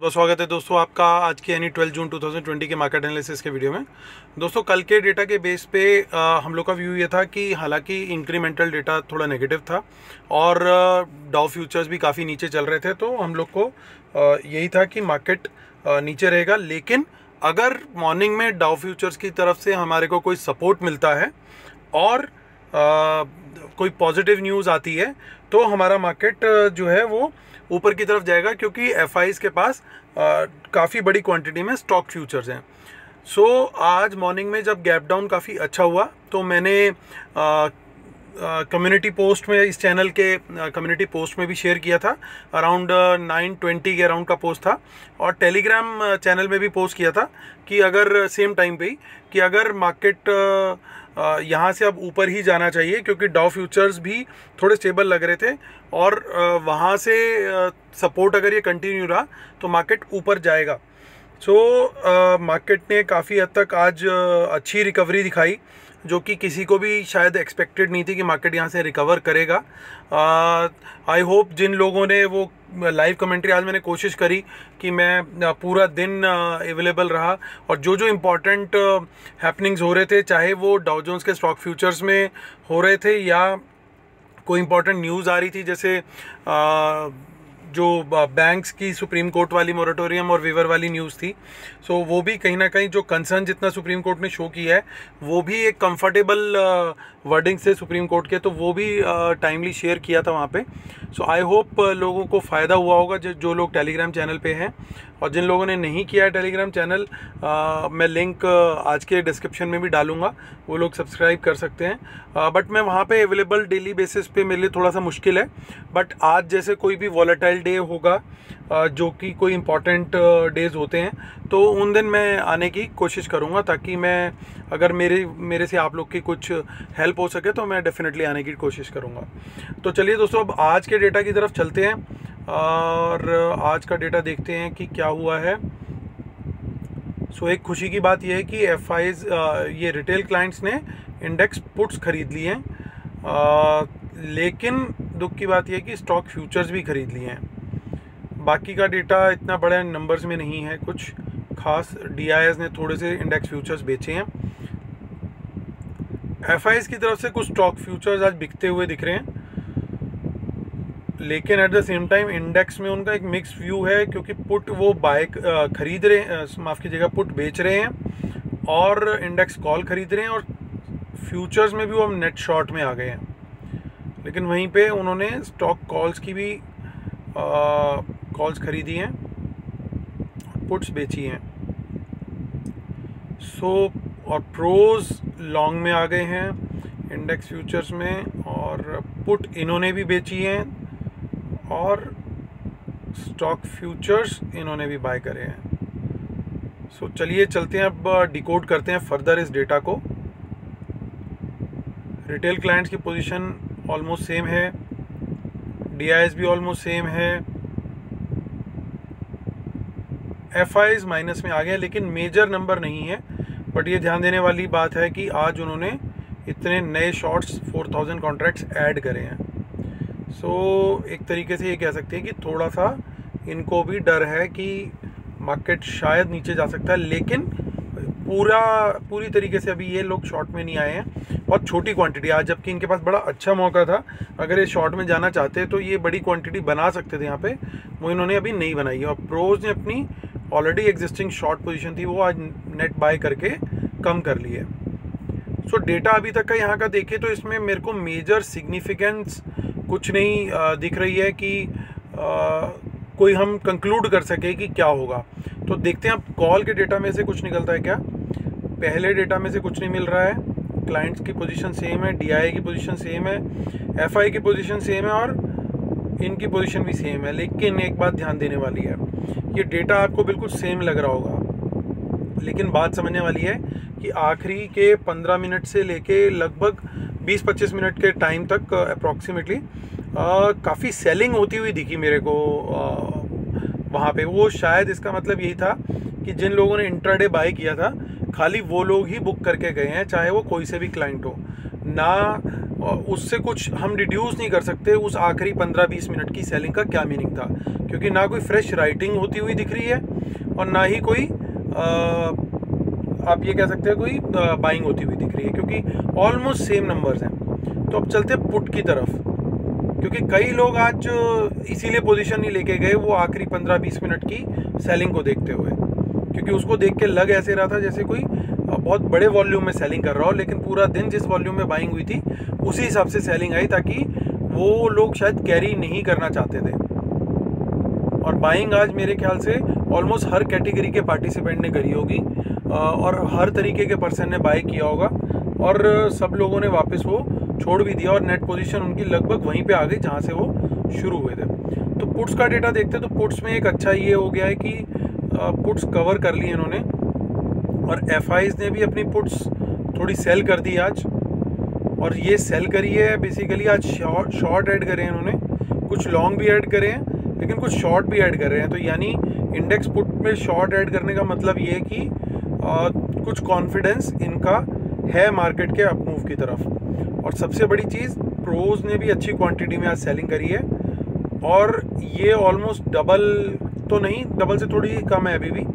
तो स्वागत है दोस्तों आपका आज की यानी 12 जून 2020 के मार्केट एनालिसिस के वीडियो में। दोस्तों कल के डेटा के बेस पे हम लोग का व्यू ये था कि हालांकि इंक्रीमेंटल डेटा थोड़ा नेगेटिव था और डाउ फ्यूचर्स भी काफ़ी नीचे चल रहे थे, तो हम लोग को यही था कि मार्केट नीचे रहेगा। लेकिन अगर मॉर्निंग में डाउ फ्यूचर्स की तरफ से हमारे को कोई सपोर्ट मिलता है और कोई पॉजिटिव न्यूज़ आती है तो हमारा मार्केट जो है वो ऊपर की तरफ जाएगा, क्योंकि एफआईज के पास काफ़ी बड़ी क्वांटिटी में स्टॉक फ्यूचर्स हैं। सो आज मॉर्निंग में जब गैप डाउन काफ़ी अच्छा हुआ तो मैंने कम्युनिटी पोस्ट में, इस चैनल के कम्युनिटी पोस्ट में भी शेयर किया था। अराउंड 9:20 के अराउंड का पोस्ट था और टेलीग्राम चैनल में भी पोस्ट किया था कि अगर सेम टाइम पे ही कि अगर मार्केट यहाँ से अब ऊपर ही जाना चाहिए, क्योंकि डाउ फ्यूचर्स भी थोड़े स्टेबल लग रहे थे और वहाँ से सपोर्ट अगर ये कंटिन्यू रहा तो मार्केट ऊपर जाएगा। सो मार्केट ने काफ़ी हद तक आज अच्छी रिकवरी दिखाई, जो कि किसी को भी शायद एक्सपेक्टेड नहीं थी कि मार्केट यहाँ से रिकवर करेगा। आई होप जिन लोगों ने वो लाइव कमेंट्री, आज मैंने कोशिश करी कि मैं पूरा दिन अवेलेबल रहा और जो जो इम्पोर्टेंट हैपनिंग्स हो रहे थे, चाहे वो डाउ जोन्स के स्टॉक फ्यूचर्स में हो रहे थे या कोई इम्पोर्टेंट न्यूज़ आ रही थी, जैसे जो बैंक्स की सुप्रीम कोर्ट वाली मोरेटोरियम और वेवर वाली न्यूज़ थी। सो वो भी कहीं ना कहीं जो कंसर्न जितना सुप्रीम कोर्ट ने शो किया है वो भी एक कंफर्टेबल वर्डिंग से सुप्रीम कोर्ट के, तो वो भी टाइमली शेयर किया था वहाँ पे। सो आई होप लोगों को फ़ायदा हुआ होगा जो लोग टेलीग्राम चैनल पे हैं, और जिन लोगों ने नहीं किया है टेलीग्राम चैनल, मैं लिंक आज के डिस्क्रिप्शन में भी डालूंगा, वो लोग सब्सक्राइब कर सकते हैं। बट मैं वहाँ पे अवेलेबल डेली बेसिस पे मेरे लिए थोड़ा सा मुश्किल है। बट आज जैसे कोई भी वॉलेटाइल डे होगा, जो कि कोई इम्पॉर्टेंट डेज होते हैं, तो उन दिन मैं आने की कोशिश करूँगा, ताकि मैं अगर मेरे से आप लोग की कुछ हेल्प हो सके तो मैं डेफिनेटली आने की कोशिश करूँगा। तो चलिए दोस्तों, अब आज के डेटा की तरफ चलते हैं और आज का डेटा देखते हैं कि क्या हुआ है। सो एक खुशी की बात यह है कि एफआईज, ये रिटेल क्लाइंट्स ने इंडेक्स पुट्स खरीद लिए हैं, लेकिन दुख की बात यह है कि स्टॉक फ्यूचर्स भी खरीद लिए हैं। बाकी का डेटा इतना बड़ा नंबर्स में नहीं है, कुछ खास डीआईएस ने थोड़े से इंडेक्स फ्यूचर्स बेचे हैं। एफआईज की तरफ से कुछ स्टॉक फ्यूचर्स आज बिकते हुए दिख रहे हैं, लेकिन at the same time index में उनका एक मिक्स व्यू है, क्योंकि पुट वो खरीद रहे हैं, माफ़ कीजिएगा, पुट बेच रहे हैं और इंडेक्स कॉल खरीद रहे हैं, और फ्यूचर्स में भी वो हम नेट शॉर्ट में आ गए हैं। लेकिन वहीं पे उन्होंने स्टॉक कॉल्स की भी कॉल्स खरीदी हैं, पुट्स बेची हैं। सो और प्रोज लॉन्ग में आ गए हैं इंडेक्स फ्यूचर्स में, और पुट इन्होंने भी बेची हैं और स्टॉक फ्यूचर्स इन्होंने भी बाय करे हैं। सो चलिए चलते हैं, अब डिकोड करते हैं फर्दर इस डेटा को। रिटेल क्लाइंट्स की पोजीशन ऑलमोस्ट सेम है, डीआईएस भी ऑलमोस्ट सेम है, एफआईज माइनस में आ गए, लेकिन मेजर नंबर नहीं है। बट ये ध्यान देने वाली बात है कि आज उन्होंने इतने नए शॉर्ट्स 4000 कॉन्ट्रैक्ट्स ऐड करे हैं। सो एक तरीके से ये कह सकते हैं कि थोड़ा सा इनको भी डर है कि मार्केट शायद नीचे जा सकता है, लेकिन पूरी तरीके से अभी ये लोग शॉर्ट में नहीं आए हैं। बहुत छोटी क्वांटिटी आज, जबकि इनके पास बड़ा अच्छा मौका था, अगर ये शॉर्ट में जाना चाहते तो ये बड़ी क्वांटिटी बना सकते थे यहाँ पे, वो इन्होंने अभी नहीं बनाई है। और प्रोज ने अपनी ऑलरेडी एग्जिस्टिंग शॉर्ट पोजीशन थी वो आज नेट बाय करके कम कर ली है। सो डेटा अभी तक का यहाँ का देखें तो इसमें मेरे को मेजर सिग्निफिकेंस कुछ नहीं दिख रही है कि कोई हम कंक्लूड कर सके कि क्या होगा। तो देखते हैं अब कॉल के डेटा में से कुछ निकलता है क्या। पहले डेटा में से कुछ नहीं मिल रहा है, क्लाइंट्स की पोजीशन सेम है, डीआई की पोजीशन सेम है, एफआई की पोजीशन सेम है और इनकी पोजीशन भी सेम है। लेकिन एक बात ध्यान देने वाली है, ये डेटा आपको बिल्कुल सेम लग रहा होगा, लेकिन बात समझने वाली है कि आखिरी के 15 मिनट से लेके लगभग 20-25 मिनट के टाइम तक अप्रॉक्सीमेटली काफ़ी सेलिंग होती हुई दिखी मेरे को वहाँ पे। वो शायद इसका मतलब यही था कि जिन लोगों ने इंट्राडे बाय किया था, खाली वो लोग ही बुक करके गए हैं, चाहे वो कोई से भी क्लाइंट हो ना। उससे कुछ हम डिड्यूस नहीं कर सकते उस आखिरी 15-20 मिनट की सेलिंग का क्या मीनिंग था, क्योंकि ना कोई फ्रेश राइटिंग होती हुई दिख रही है और ना ही कोई आप ये कह सकते हैं कोई बाइंग होती हुई दिख रही है, क्योंकि ऑलमोस्ट सेम नंबर्स हैं। तो अब चलते हैं पुट की तरफ, क्योंकि कई लोग आज इसीलिए पोजीशन नहीं लेके गए वो आखिरी 15-20 मिनट की सेलिंग को देखते हुए, क्योंकि उसको देख के लग ऐसे रहा था जैसे कोई बहुत बड़े वॉल्यूम में सेलिंग कर रहा हो, लेकिन पूरा दिन जिस वॉल्यूम में बाइंग हुई थी उसी हिसाब से सेलिंग आई, ताकि वो लोग शायद कैरी नहीं करना चाहते थे। और बाइंग आज मेरे ख्याल से ऑलमोस्ट हर कैटेगरी के पार्टिसिपेंट ने करी होगी और हर तरीके के पर्सन ने बाय किया होगा, और सब लोगों ने वापस वो छोड़ भी दिया और नेट पोजीशन उनकी लगभग वहीं पे आ गई जहाँ से वो शुरू हुए थे। तो पुट्स का डेटा देखते हैं तो पुट्स में एक अच्छा ये हो गया है कि पुट्स कवर कर ली इन्होंने, और एफआईज ने भी अपनी पुट्स थोड़ी सेल कर दी आज, और ये सेल करी है बेसिकली आज शॉर्ट ऐड करे हैं इन्होंने, कुछ लॉन्ग भी ऐड करे हैं लेकिन कुछ शॉर्ट भी ऐड कर रहे हैं। तो यानी इंडेक्स पुट में शॉर्ट ऐड करने का मतलब ये है कि कुछ कॉन्फिडेंस इनका है मार्केट के अपमूव की तरफ। और सबसे बड़ी चीज़, प्रोज ने भी अच्छी क्वांटिटी में आज सेलिंग करी है, और ये ऑलमोस्ट डबल तो नहीं, डबल से थोड़ी कम है अभी भी,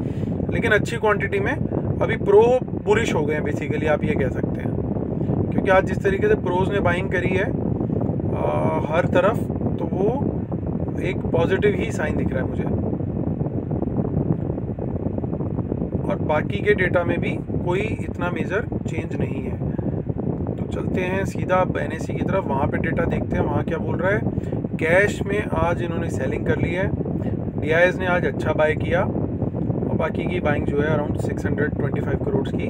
लेकिन अच्छी क्वांटिटी में अभी प्रो बुलिश हो गए हैं बेसिकली, आप ये कह सकते हैं। क्योंकि आज जिस तरीके से प्रोज ने बाइंग करी है हर तरफ, तो वो एक पॉजिटिव ही साइन दिख रहा है मुझे। और बाकी के डेटा में भी कोई इतना मेजर चेंज नहीं है। तो चलते हैं सीधा NSE की तरफ, वहाँ पे डेटा देखते हैं वहाँ क्या बोल रहा है। कैश में आज इन्होंने सेलिंग कर ली है, DIs ने आज अच्छा बाय किया, और बाकी की बाइंग जो है अराउंड 625 करोड़ की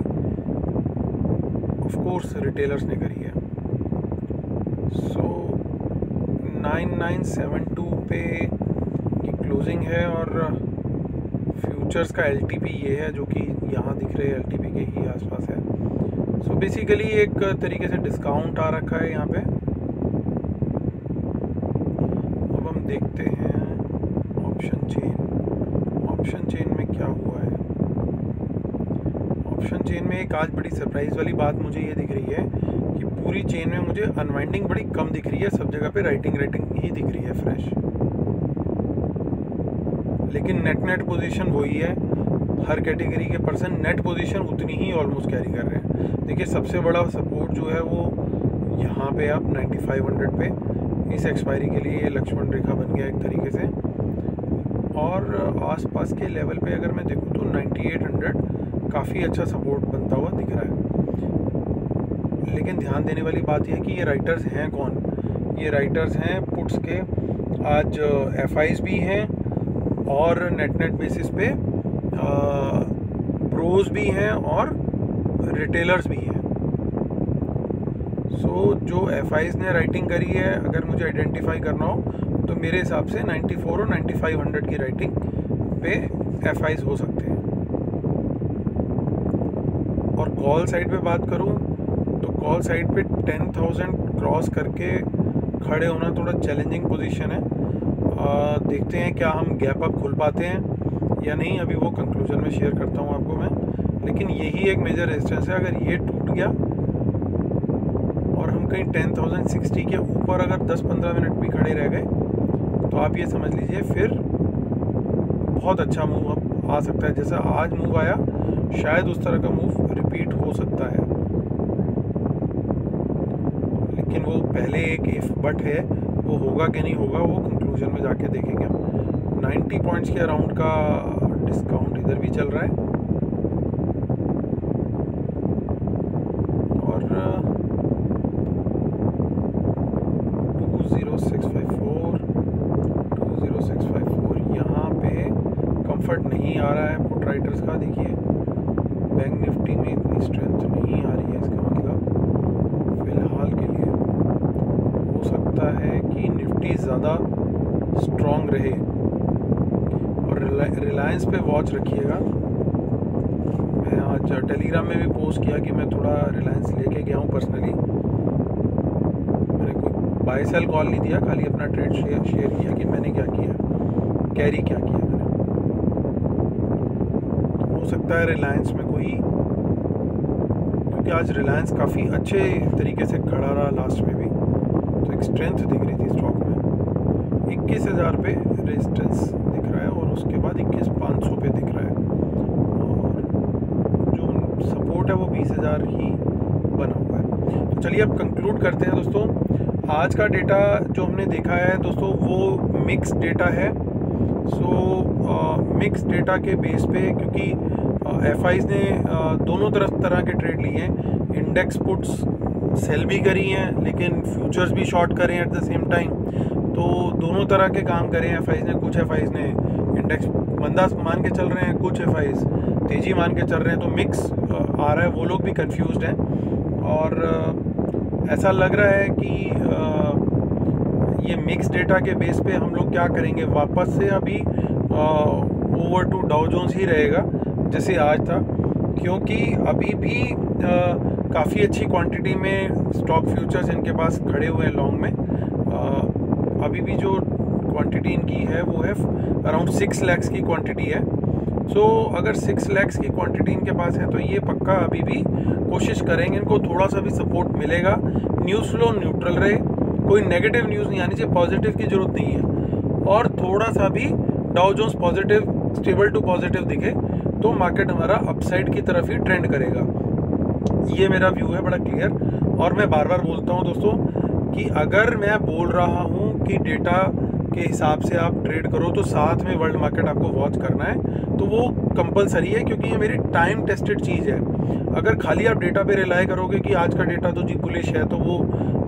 ऑफ कोर्स रिटेलर्स ने करी है। सो 9972 पे की क्लोजिंग है, और फ्यूचर्स का LTP ये है जो कि यहाँ दिख रहे हैं LTP के ही आसपास है। सो बेसिकली एक तरीके से डिस्काउंट आ रखा है यहाँ पे। अब हम देखते हैं ऑप्शन चेन में क्या हुआ है। ऑप्शन चेन में एक आज बड़ी सरप्राइज वाली बात मुझे ये दिख रही है कि पूरी चेन में मुझे अनवाइंडिंग बड़ी कम दिख रही है, सब जगह पे राइटिंग ही दिख रही है फ्रेश, लेकिन नेट पोजीशन वही है। हर कैटेगरी के पर्सन नेट पोजीशन उतनी ही ऑलमोस्ट कैरी कर रहे हैं। देखिए सबसे बड़ा सपोर्ट जो है वो यहाँ पे आप 9500 पे इस एक्सपायरी के लिए ये लक्ष्मण रेखा बन गया एक तरीके से, और आसपास के लेवल पे अगर मैं देखूँ तो 9800 काफ़ी अच्छा सपोर्ट बनता हुआ दिख रहा है। लेकिन ध्यान देने वाली बात यह है कि ये राइटर्स हैं कौन। ये राइटर्स हैं पुट्स के, आज एफआईज भी हैं और नेट बेसिस पे प्रोज भी हैं और रिटेलर्स भी हैं। सो जो एफआईज ने राइटिंग करी है, अगर मुझे आइडेंटिफाई करना हो तो मेरे हिसाब से 94 और 9500 की राइटिंग पे एफआईज हो सकते हैं। और कॉल साइड पे बात करूं तो कॉल साइड पे 10,000 क्रॉस करके खड़े होना थोड़ा चैलेंजिंग पोजीशन है। देखते हैं क्या हम गैप अप खुल पाते हैं या नहीं, अभी वो कंक्लूजन में शेयर करता हूं आपको मैं। लेकिन यही एक मेजर रेजिस्टेंस है, अगर ये टूट गया और हम कहीं 10,060 के ऊपर अगर 10-15 मिनट भी खड़े रह गए तो आप ये समझ लीजिए फिर बहुत अच्छा मूव अब आ सकता है। जैसा आज मूव आया शायद उस तरह का मूव रिपीट हो सकता है, लेकिन वो पहले एक इफ बट है, वो होगा कि नहीं होगा वो कंक्लूजन में जाके देखेंगे हम। 90 पॉइंट्स के अराउंड का डिस्काउंट इधर भी चल रहा है और 20654 यहाँ पे कंफर्ट नहीं आ रहा है पुट राइटर्स का। देखिए बैंक निफ्टी में इतनी स्ट्रेंथ नहीं आ रही है, इसका मतलब फिलहाल के लिए हो सकता है कि निफ्टी ज़्यादा स्ट्रॉन्ग रहे। और रिलायंस पे वॉच रखिएगा। मैं आज टेलीग्राम में भी पोस्ट किया कि मैं थोड़ा रिलायंस लेके गया हूँ पर्सनली। मैंने कोई बाय सेल कॉल नहीं दिया, खाली अपना ट्रेड शेयर किया कि मैंने क्या किया, कैरी क्या किया मैंने। तो हो सकता है रिलायंस में कोई, क्योंकि आज रिलायंस काफ़ी अच्छे तरीके से खड़ा रहा लास्ट में भी, तो एक स्ट्रेंथ दिख रही थी स्टॉक में। 21,000 पे रेजिस्टेंस उसके बाद 21,500 पे दिख रहा है, और जो सपोर्ट है वो 20,000 ही बना हुआ है। तो चलिए अब कंक्लूड करते हैं दोस्तों। आज का डेटा जो हमने देखा है दोस्तों वो मिक्स डेटा है। मिक्स डेटा के बेस पे, क्योंकि एफआईज ने दोनों तरह के ट्रेड लिए हैं, इंडेक्स पुट्स सेल भी करी हैं लेकिन फ्यूचर्स भी शॉर्ट करें एट द सेम टाइम, तो दोनों तरह के काम करें एफआईज ने। कुछ एफआईज ने इंडेक्स मंदा मान के चल रहे हैं, कुछ एफआईज तेज़ी मान के चल रहे हैं, तो मिक्स आ रहा है, वो लोग भी कंफ्यूज्ड हैं। और ऐसा लग रहा है कि ये मिक्स डेटा के बेस पे हम लोग क्या करेंगे, वापस से अभी ओवर टू डाउ जोन्स ही रहेगा जैसे आज था, क्योंकि अभी भी काफ़ी अच्छी क्वांटिटी में स्टॉक फ्यूचर्स इनके पास खड़े हुए हैं लॉन्ग में। अभी भी जो क्वांटिटी इनकी है वो है अराउंड 6 लाख की क्वांटिटी है। अगर 6 लाख की क्वांटिटी इनके पास है तो ये पक्का अभी भी कोशिश करेंगे, इनको थोड़ा सा भी सपोर्ट मिलेगा। न्यूज़ फ्लो न्यूट्रल रहे, कोई नेगेटिव न्यूज़ नहीं आनी चाहिए, पॉजिटिव की ज़रूरत नहीं है, और थोड़ा सा भी Dow Jones positive, stable to positive दिखे तो मार्केट हमारा अपसाइड की तरफ ही ट्रेंड करेगा। ये मेरा व्यू है बड़ा क्लियर। और मैं बार बार बोलता हूँ दोस्तों कि अगर मैं बोल रहा हूँ कि डेटा के हिसाब से आप ट्रेड करो तो साथ में वर्ल्ड मार्केट आपको वॉच करना है, तो वो कंपलसरी है, क्योंकि ये मेरी टाइम टेस्टेड चीज़ है। अगर खाली आप डेटा पे रिलाई करोगे कि आज का डेटा तो जी बुलिश है तो वो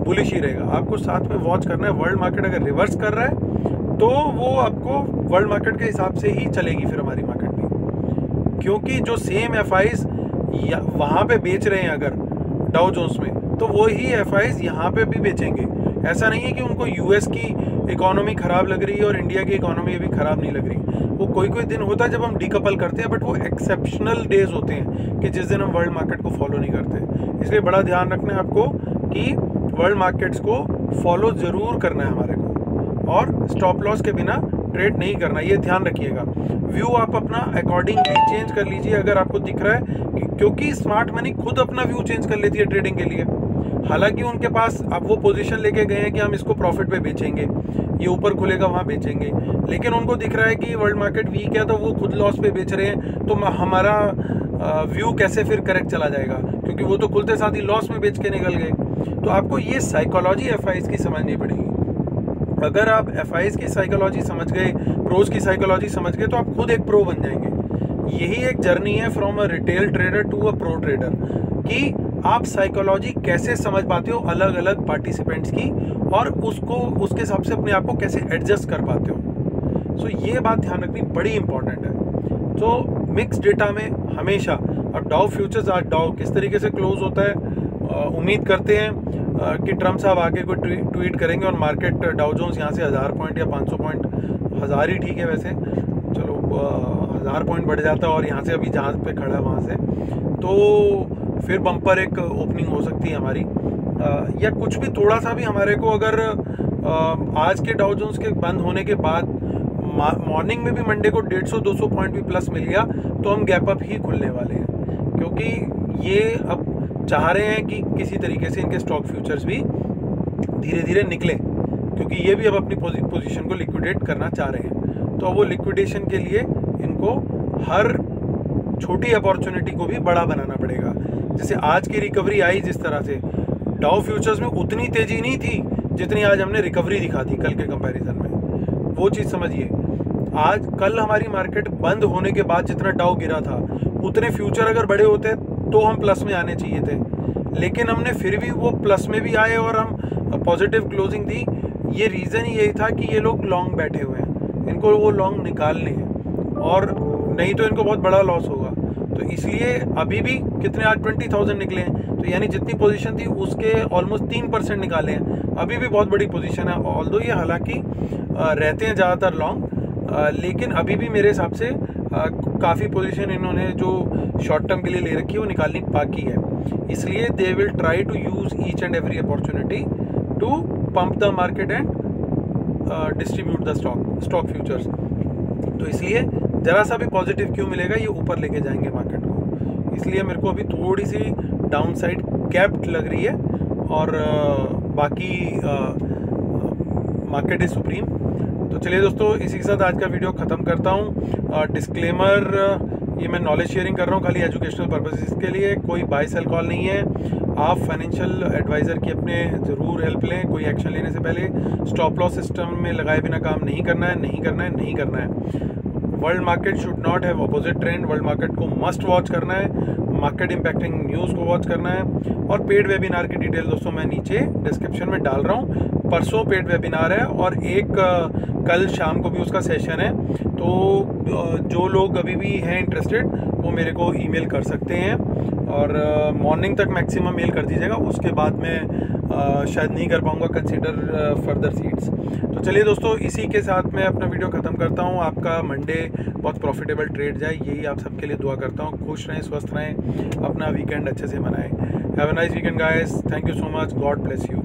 बुलिश ही रहेगा, आपको साथ में वॉच करना है। वर्ल्ड मार्केट अगर रिवर्स कर रहा है तो वो आपको वर्ल्ड मार्केट के हिसाब से ही चलेगी फिर हमारी मार्केट भी, क्योंकि जो सेम एफआईज वहाँ पे बेच रहे हैं अगर डाउ जोन्स में, तो वो ही एफआईज यहाँ पे भी बेचेंगे। ऐसा नहीं है कि उनको यूएस की इकोनॉमी ख़राब लग रही है और इंडिया की इकोनॉमी अभी ख़राब नहीं लग रही। वो कोई दिन होता है जब हम डीकपल करते हैं, बट वो एक्सेप्शनल डेज होते हैं कि जिस दिन हम वर्ल्ड मार्केट को फॉलो नहीं करते। इसलिए बड़ा ध्यान रखना है आपको कि वर्ल्ड मार्केट्स को फॉलो ज़रूर करना है हमारे को, और स्टॉप लॉस के बिना ट्रेड नहीं करना, ये ध्यान रखिएगा। व्यू आप अपना अकॉर्डिंगली चेंज कर लीजिए अगर आपको दिख रहा है क्योंकि स्मार्ट मनी खुद अपना व्यू चेंज कर लेती है ट्रेडिंग के लिए। हालांकि उनके पास अब वो पोजीशन लेके गए हैं कि हम इसको प्रॉफिट पे बेचेंगे, ये ऊपर खुलेगा वहाँ बेचेंगे, लेकिन उनको दिख रहा है कि वर्ल्ड मार्केट वीक है तो वो खुद लॉस पे बेच रहे हैं, तो हमारा व्यू कैसे फिर करेक्ट चला जाएगा, क्योंकि वो तो खुलते साथ ही लॉस में बेच के निकल गए। तो आपको ये साइकोलॉजी एफआईज की समझनी पड़ेगी। अगर आप एफआईज की साइकोलॉजी समझ गए, प्रोज की साइकोलॉजी समझ गए, तो आप खुद एक प्रो बन जाएंगे। यही एक जर्नी है from a retail trader to a pro trader, कि आप साइकोलॉजी कैसे समझ पाते हो अलग अलग पार्टिसिपेंट्स की, और उसके हिसाब से अपने आप को कैसे एडजस्ट कर पाते हो। ये बात ध्यान रखनी बड़ी इंपॉर्टेंट है। मिक्स डेटा में हमेशा, अब डाउ फ्यूचर्स, आज डाउ किस तरीके से क्लोज होता है, उम्मीद करते हैं कि ट्रम्प साहब आगे कोई ट्वीट करेंगे और मार्केट डाउ जोन्स यहाँ से 1000 पॉइंट या 500 पॉइंट, 1000 ही ठीक है वैसे, चलो 1000 पॉइंट बढ़ जाता है और यहाँ से अभी जहाँ पे खड़ा है वहाँ से, तो फिर बम्पर एक ओपनिंग हो सकती है हमारी, या कुछ भी थोड़ा सा भी हमारे को अगर आज के डाउ जोन्स के बंद होने के बाद मॉर्निंग में भी मंडे को 150-200 पॉइंट भी प्लस मिल गया तो हम गैप अप ही खुलने वाले हैं, क्योंकि ये अब चाह रहे हैं कि किसी तरीके से इनके स्टॉक फ्यूचर्स भी धीरे धीरे निकले, क्योंकि ये भी अब अपनी पोजीशन को लिक्विडेट करना चाह रहे हैं। तो वो लिक्विडेशन के लिए इनको हर छोटी अपॉर्चुनिटी को भी बड़ा बनाना पड़ेगा। जैसे आज की रिकवरी आई जिस तरह से, डाउ फ्यूचर्स में उतनी तेज़ी नहीं थी जितनी आज हमने रिकवरी दिखा थी कल के कंपैरिजन में, वो चीज़ समझिए। आज कल हमारी मार्केट बंद होने के बाद जितना डाउ गिरा था उतने फ्यूचर अगर बड़े होते तो हम प्लस में आने चाहिए थे, लेकिन हमने फिर भी वो प्लस में भी आए और हम पॉजिटिव क्लोजिंग दी। ये रीज़न ही यही था कि ये लोग लॉन्ग बैठे हुए हैं, इनको वो लॉन्ग निकालने हैं, और नहीं तो इनको बहुत बड़ा लॉस होगा। तो इसलिए अभी भी कितने आज 20,000 निकले हैं, तो यानी जितनी पोजीशन थी उसके ऑलमोस्ट 3% निकाले हैं, अभी भी बहुत बड़ी पोजीशन है। ऑल्दो ये हालांकि रहते हैं ज़्यादातर लॉन्ग, लेकिन अभी भी मेरे हिसाब से काफ़ी पोजीशन इन्होंने जो शॉर्ट टर्म के लिए ले रखी है वो निकालनी बाकी है। इसलिए they will try to use each and every opportunity to pump the market and distribute the stock futures. तो इसलिए ज़रा सा भी पॉजिटिव क्यों मिलेगा, ये ऊपर लेके जाएंगे मार्केट को। इसलिए मेरे को अभी थोड़ी सी डाउन साइड कैप्ड लग रही है, और बाकी मार्केट इज सुप्रीम। तो चलिए दोस्तों, इसी के साथ आज का वीडियो ख़त्म करता हूँ। डिस्क्लेमर, ये मैं नॉलेज शेयरिंग कर रहा हूँ खाली एजुकेशनल पर्पसेस के लिए, कोई बाय सेल कॉल नहीं है। आप फाइनेंशियल एडवाइज़र की अपने ज़रूर हेल्प लें कोई एक्शन लेने से पहले। स्टॉप लॉस सिस्टम में लगाए बिना काम नहीं करना है, नहीं करना है, नहीं करना है। World market should not have opposite trend. World market को मस्ट वॉच करना है, मार्केट इम्पैक्टिंग न्यूज़ को वॉच करना है। और पेड वेबिनार की डिटेल दोस्तों मैं नीचे डिस्क्रिप्शन में डाल रहा हूँ। परसों पेड वेबिनार है और एक कल शाम को भी उसका सेशन है। तो जो लोग अभी भी हैं इंटरेस्टेड वो मेरे को ईमेल कर सकते हैं, और मॉर्निंग तक मैक्सिमम मेल कर दीजिएगा, उसके बाद मैं शायद नहीं कर पाऊँगा कंसीडर फर्दर सीट्स। तो चलिए दोस्तों, इसी के साथ मैं अपना वीडियो ख़त्म करता हूँ। आपका मंडे बहुत प्रॉफिटेबल ट्रेड जाए, यही आप सबके लिए दुआ करता हूँ। खुश रहें, स्वस्थ रहें, अपना वीकेंड अच्छे से मनाएं। Have a nice weekend guys, thank you so much, God bless you.